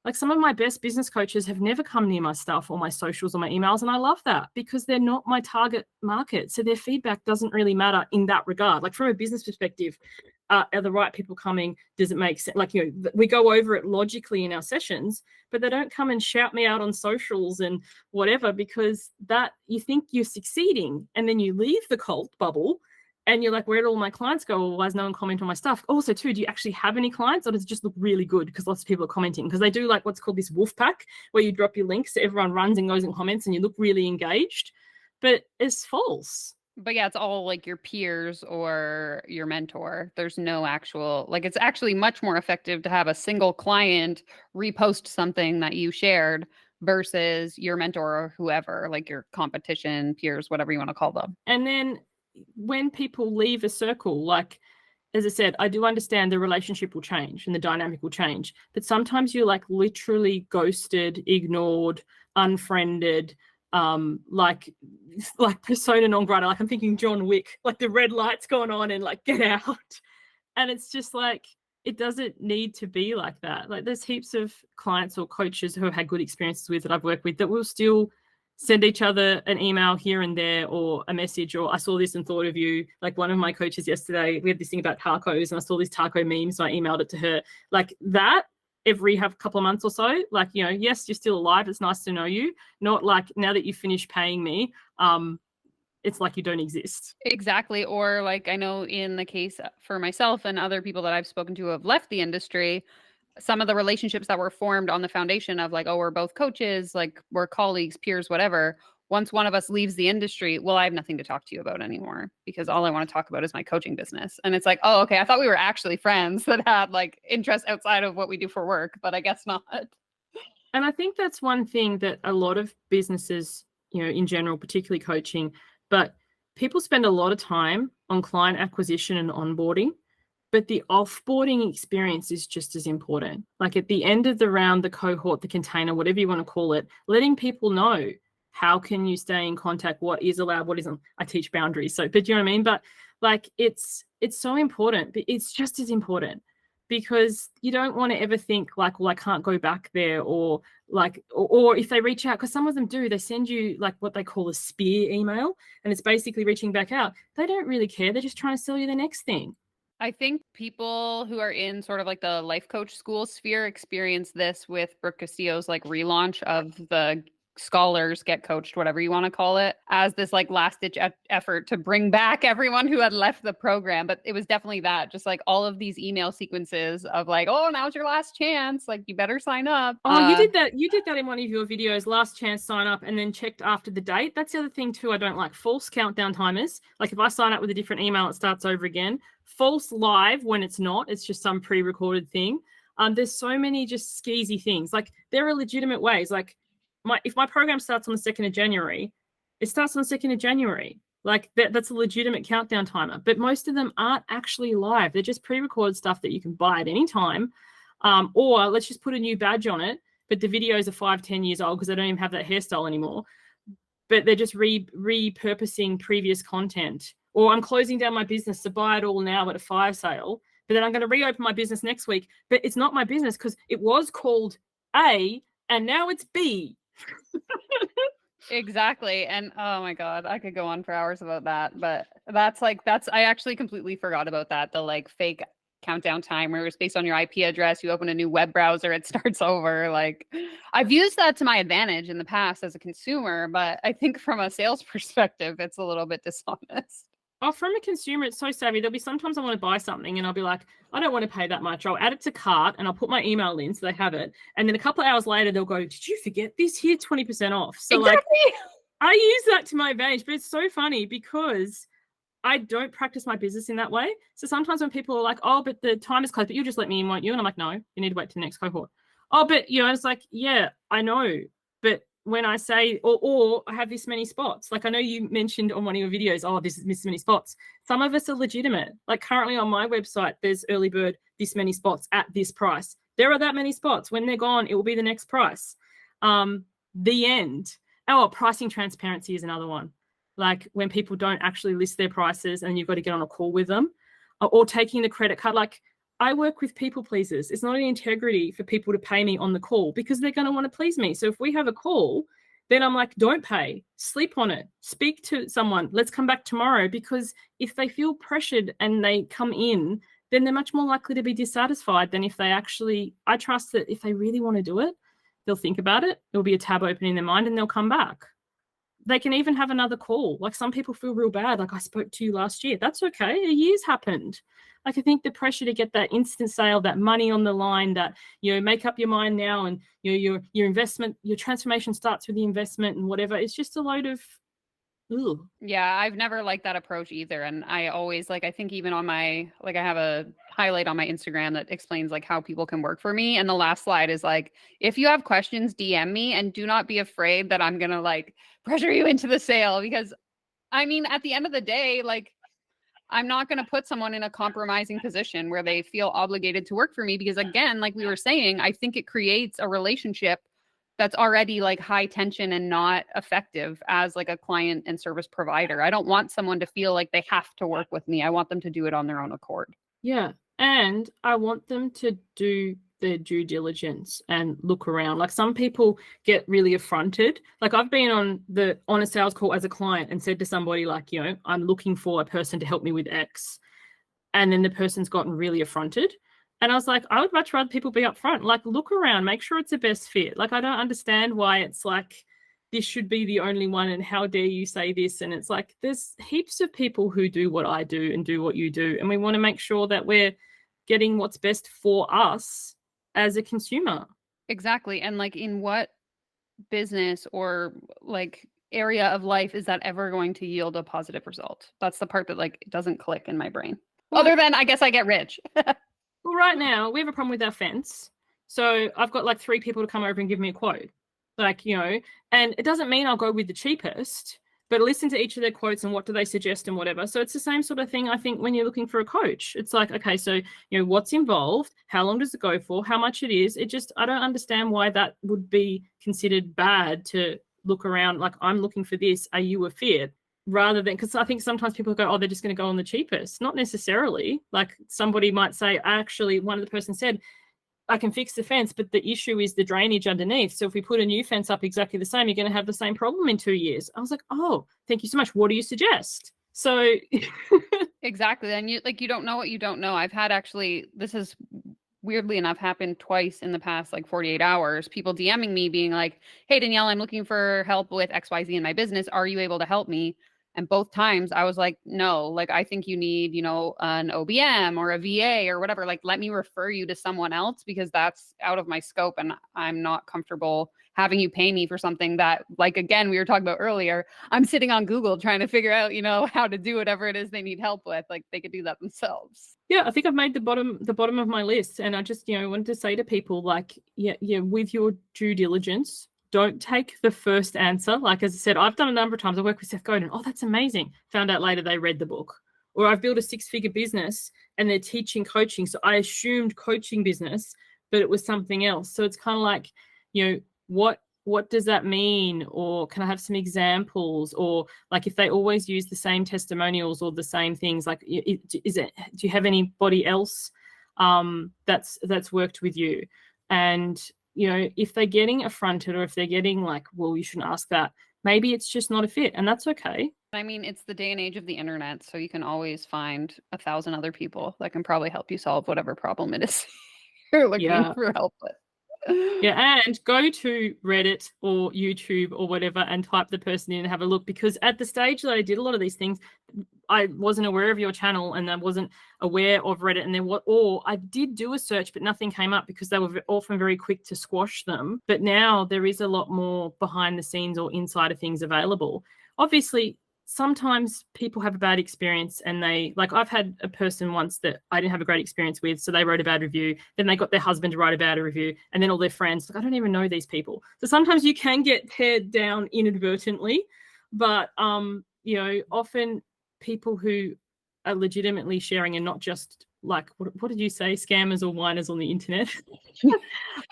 Like some of my best business coaches have never come near my stuff or my socials or my emails. And I love that because they're not my target market. So their feedback doesn't really matter in that regard. Like from a business perspective, are the right people coming? Does it make sense? Like, we go over it logically in our sessions, but they don't come and shout me out on socials and whatever, because that you think you're succeeding and then you leave the cult bubble. And you're like, where did all my clients go? Well, why does no one comment on my stuff? Also, too, do you actually have any clients, or does it just look really good because lots of people are commenting? Because they do like what's called this wolf pack, where you drop your links so everyone runs and goes and comments and you look really engaged. but it's false. But yeah, it's all like your peers or your mentor. There's no actual, like, it's actually much more effective to have a single client repost something that you shared versus your mentor or whoever, like your competition, peers, whatever you want to call them. And then when people leave a circle, like, as I said, I do understand the relationship will change and the dynamic will change, but sometimes you're like literally ghosted, ignored, unfriended, like persona non grata. Like I'm thinking John Wick, like the red lights going on and like get out. And it's just like, it doesn't need to be like that. Like there's heaps of clients or coaches who have had good experiences with that I've worked with that will still send each other an email here and there or a message or I saw this and thought of you. Like one of my coaches yesterday, we had this thing about tacos and I saw these taco memes, so I emailed it to her. Like that every couple of months or so. Like, you know, yes, you're still alive. It's nice to know you. Not like now that you've finished paying me, it's like you don't exist. Exactly. Or like I know in the case for myself and other people that I've spoken to who have left the industry, some of the relationships that were formed on the foundation of like, oh, we're both coaches, like we're colleagues, peers, whatever. Once one of us leaves the industry, well, I have nothing to talk to you about anymore because all I want to talk about is my coaching business. And it's like, oh, okay, I thought we were actually friends that had like interests outside of what we do for work, but I guess not. And I think that's one thing that a lot of businesses, you know, in general, particularly coaching, but people spend a lot of time on client acquisition and onboarding, but the offboarding experience is just as important. Like at the end of the round, the cohort, the container, whatever you want to call it, letting people know how can you stay in contact, what is allowed, what isn't. I teach boundaries. So, but you know what I mean? But like it's so important, but it's just as important because you don't want to ever think like, well, I can't go back there or like, or if they reach out, because some of them do, they send you like what they call a spear email and it's basically reaching back out. They don't really care. They're just trying to sell you the next thing. I think people who are in sort of like the life coach school sphere experience this with Brooke Castillo's like relaunch of the scholars get coached, whatever you want to call it, as this like last ditch effort to bring back everyone who had left the program. But it was definitely that, just like all of these email sequences of like, oh, now's your last chance. Like you better sign up. Oh, you did that. You did that in one of your videos, last chance, sign up, and then checked after the date. That's the other thing too. I don't like false countdown timers. Like if I sign up with a different email, it starts over again. False live when it's not. It's just some pre-recorded thing. There's so many just skeezy things. Like there are legitimate ways. Like if my program starts on the 2nd of January, it starts on the 2nd of January. Like that's a legitimate countdown timer. But most of them aren't actually live. They're just pre-recorded stuff that you can buy at any time. Or let's just put a new badge on it, but the videos are 5-10 years old because they don't even have that hairstyle anymore. But they're just repurposing previous content. Or I'm closing down my business to buy it all now at a fire sale, but then I'm going to reopen my business next week. But it's not my business because it was called A and now it's B. Exactly. And oh my God, I could go on for hours about that. But I actually completely forgot about that. The like fake countdown timer is based on your IP address. You open a new web browser, it starts over. Like I've used that to my advantage in the past as a consumer, but I think from a sales perspective, it's a little bit dishonest. Oh, from a consumer, it's so savvy. There'll be sometimes I want to buy something and I'll be like, I don't want to pay that much. I'll add it to cart and I'll put my email in so they have it. And then a couple of hours later, they'll go, did you forget this? Here, 20% off. So exactly. Like, I use that to my advantage, but it's so funny because I don't practice my business in that way. So sometimes when people are like, oh, but the time is closed, but you just let me in, won't you? And I'm like, no, you need to wait till the next cohort. Oh, but, you know, it's like, yeah, I know. But when I say, or I have this many spots, like I know you mentioned on one of your videos, oh, this many spots. Some of us are legitimate. Like currently on my website, there's early bird, this many spots at this price. There are that many spots. When they're gone, it will be the next price. The end. Oh, pricing transparency is another one. Like when people don't actually list their prices and you've got to get on a call with them, or taking the credit card. Like I work with people pleasers. It's not an integrity for people to pay me on the call because they're going to want to please me. So if we have a call, then I'm like, don't pay, sleep on it, speak to someone, let's come back tomorrow. Because if they feel pressured and they come in, then they're much more likely to be dissatisfied than if they actually, I trust that if they really want to do it, they'll think about it. There'll be a tab open in their mind and they'll come back. They can even have another call. Like some people feel real bad. Like I spoke to you last year. That's okay. A year's happened. Like I think the pressure to get that instant sale, that money on the line, that, you know, make up your mind now and your investment, your transformation starts with the investment and whatever. It's just a load of Ooh. Yeah, I've never liked that approach either. And I always like, I think even on my, like, I have a highlight on my Instagram that explains like how people can work for me. And the last slide is like, if you have questions, DM me and do not be afraid that I'm going to like pressure you into the sale. Because I mean, at the end of the day, like, I'm not going to put someone in a compromising position where they feel obligated to work for me because, again, like we were saying, I think it creates a relationship that's already like high tension and not effective as like a client and service provider. I don't want someone to feel like they have to work with me. I want them to do it on their own accord. Yeah. And I want them to do their due diligence and look around. Like some people get really affronted. Like I've been on a sales call as a client and said to somebody like, you know, I'm looking for a person to help me with X. And then the person's gotten really affronted. And I was like, I would much rather people be upfront. Like look around, make sure it's the best fit. Like I don't understand why it's like this should be the only one and how dare you say this. And it's like there's heaps of people who do what I do and do what you do. And we want to make sure that we're getting what's best for us as a consumer. Exactly. And like in what business or like area of life is that ever going to yield a positive result? That's the part that like doesn't click in my brain. Well, Other than I guess I get rich. Well, right now we have a problem with our fence. So I've got like 3 people to come over and give me a quote. Like, you know, and it doesn't mean I'll go with the cheapest, but listen to each of their quotes and what do they suggest and whatever. So it's the same sort of thing, I think, when you're looking for a coach. It's like, okay, so, you know, what's involved? How long does it go for? How much it is? It just, I don't understand why that would be considered bad to look around. Like, I'm looking for this. Are you a fit? Rather than, because I think sometimes people go, oh, they're just going to go on the cheapest. Not necessarily. Like somebody might say, actually, one of the person said, I can fix the fence, but the issue is the drainage underneath. So if we put a new fence up exactly the same, you're going to have the same problem in 2 years. I was like, oh, thank you so much. What do you suggest? So Exactly. And you like, you don't know what you don't know. I've had actually, this is weirdly enough happened twice in the past like 48 hours. People DMing me being like, hey, Danielle, I'm looking for help with XYZ in my business. Are you able to help me? And both times I was like, no, like, I think you need, you know, an OBM or a VA or whatever. Like, let me refer you to someone else because that's out of my scope. And I'm not comfortable having you pay me for something that, like, again, we were talking about earlier, I'm sitting on Google trying to figure out, you know, how to do whatever it is they need help with. Like, they could do that themselves. yeah, I think I've made the bottom of my list. And I just, you know, wanted to say to people like, yeah, with your due diligence, don't take the first answer. Like, as I said, I've done a number of times. I work with Seth Godin. Oh, that's amazing. Found out later they read the book. Or I've built a 6-figure business and they're teaching coaching. So I assumed coaching business, but it was something else. So it's kind of like, you know, what does that mean? Or can I have some examples? Or like if they always use the same testimonials or the same things, like do you have anybody else that's worked with you? And you know, if they're getting affronted or if they're getting like, well, you shouldn't ask that, maybe it's just not a fit, and that's okay. I mean, it's the day and age of the internet, so you can always find 1,000 other people that can probably help you solve whatever problem it is you're looking for help with. Yeah, and go to Reddit or YouTube or whatever and type the person in and have a look, because at the stage that I did a lot of these things, I wasn't aware of your channel and I wasn't aware of Reddit, and or I did do a search but nothing came up because they were often very quick to squash them. But now there is a lot more behind the scenes or insider things available. Obviously, sometimes people have a bad experience and they, like, I've had a person once that I didn't have a great experience with, so they wrote a bad review, then they got their husband to write a bad review, and then all their friends, like, I don't even know these people. So sometimes you can get pared down inadvertently, but you know, often people who are legitimately sharing and not just like, what did you say, scammers or whiners on the internet?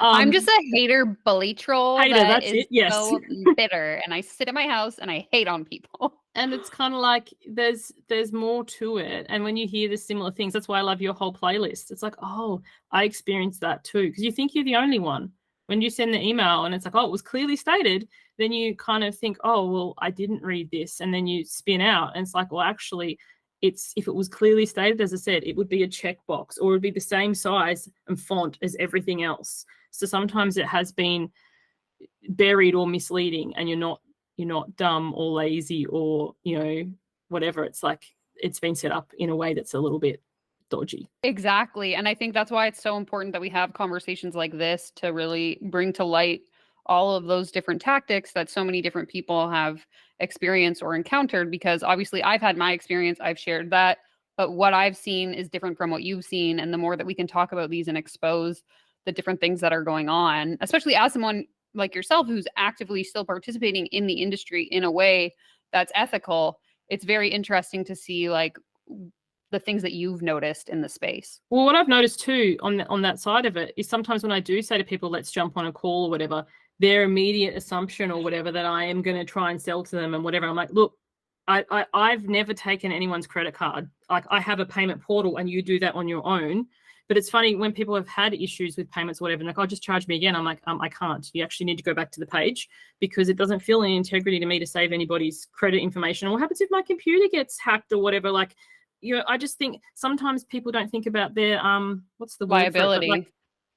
I'm just a hater bully troll that is it. Yes. so bitter, and I sit in my house and I hate on people. And it's kind of like there's more to it. And when you hear the similar things, that's why I love your whole playlist. It's like, oh, I experienced that too. Because you think you're the only one. When you send the email and it's like, oh, it was clearly stated, then you kind of think, oh, well, I didn't read this. And then you spin out and it's like, well, actually, if it was clearly stated, as I said, it would be a checkbox or it would be the same size and font as everything else. So sometimes it has been buried or misleading, and you're not dumb or lazy or, you know, whatever. It's like it's been set up in a way that's a little bit dodgy. Exactly. And I think that's why it's so important that we have conversations like this to really bring to light all of those different tactics that so many different people have experienced or encountered, because obviously I've had my experience, I've shared that, but what I've seen is different from what you've seen. And the more that we can talk about these and expose the different things that are going on, especially as someone like yourself who's actively still participating in the industry in a way that's ethical, it's very interesting to see like the things that you've noticed in the space. Well, what I've noticed too on that side of it is sometimes when I do say to people, let's jump on a call or whatever, their immediate assumption or whatever that I am going to try and sell to them and whatever, I'm like, look, I've never taken anyone's credit card. Like, I have a payment portal and you do that on your own. But it's funny when people have had issues with payments or whatever, like, oh, just charge me again. I'm like, I can't. You actually need to go back to the page because it doesn't feel any integrity to me to save anybody's credit information. What happens if my computer gets hacked or whatever? Like, you know, I just think sometimes people don't think about their what's the word liability. Like,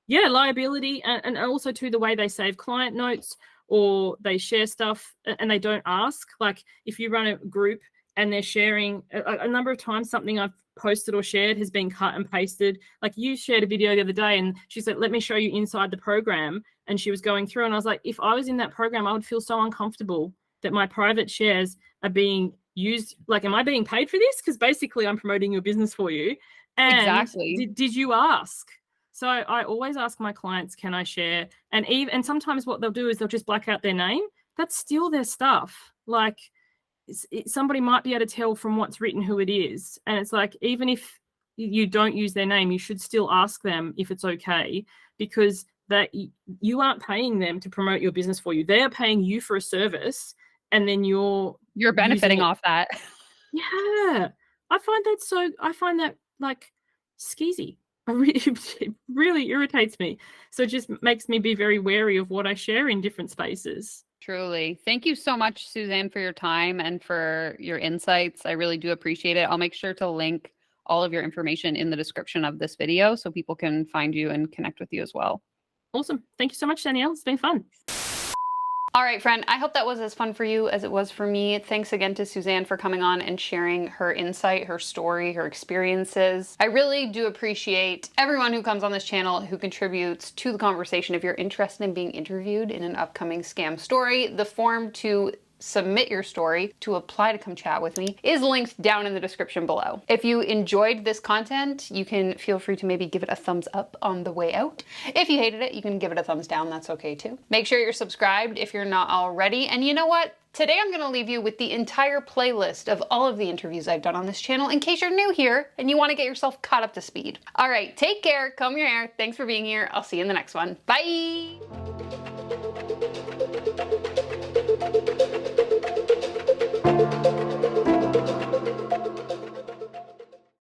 yeah, liability, and also too the way they save client notes or they share stuff and they don't ask. Like, if you run a group and they're sharing a number of times, something I've posted or shared has been cut and pasted. Like, you shared a video the other day and she said, let me show you inside the program. And she was going through and I was like, if I was in that program, I would feel so uncomfortable that my private shares are being used. Like, am I being paid for this? Because basically I'm promoting your business for you. And exactly. Did you ask? So I always ask my clients, can I share? And sometimes what they'll do is they'll just black out their name. That's still their stuff. Like, somebody might be able to tell from what's written who it is. And it's like, even if you don't use their name, you should still ask them if it's okay, because that you aren't paying them to promote your business for you. They are paying you for a service, and then you're benefiting off that. Yeah. I find that like skeezy. It really irritates me. So it just makes me be very wary of what I share in different spaces. Truly. Thank you so much, Suzanne, for your time and for your insights. I really do appreciate it. I'll make sure to link all of your information in the description of this video so people can find you and connect with you as well. Awesome. Thank you so much, Danielle. It's been fun. All right, friend, I hope that was as fun for you as it was for me. Thanks again to Suzanne for coming on and sharing her insight, her story, her experiences. I really do appreciate everyone who comes on this channel who contributes to the conversation. If you're interested in being interviewed in an upcoming scam story, the form to submit your story to apply to come chat with me is linked down in the description below. If you enjoyed this content, you can feel free to maybe give it a thumbs up on the way out. If you hated it, you can give it a thumbs down. That's okay too. Make sure you're subscribed if you're not already. And you know what? Today I'm going to leave you with the entire playlist of all of the interviews I've done on this channel in case you're new here and you want to get yourself caught up to speed. All right, take care, comb your hair. Thanks for being here. I'll see you in the next one. Bye!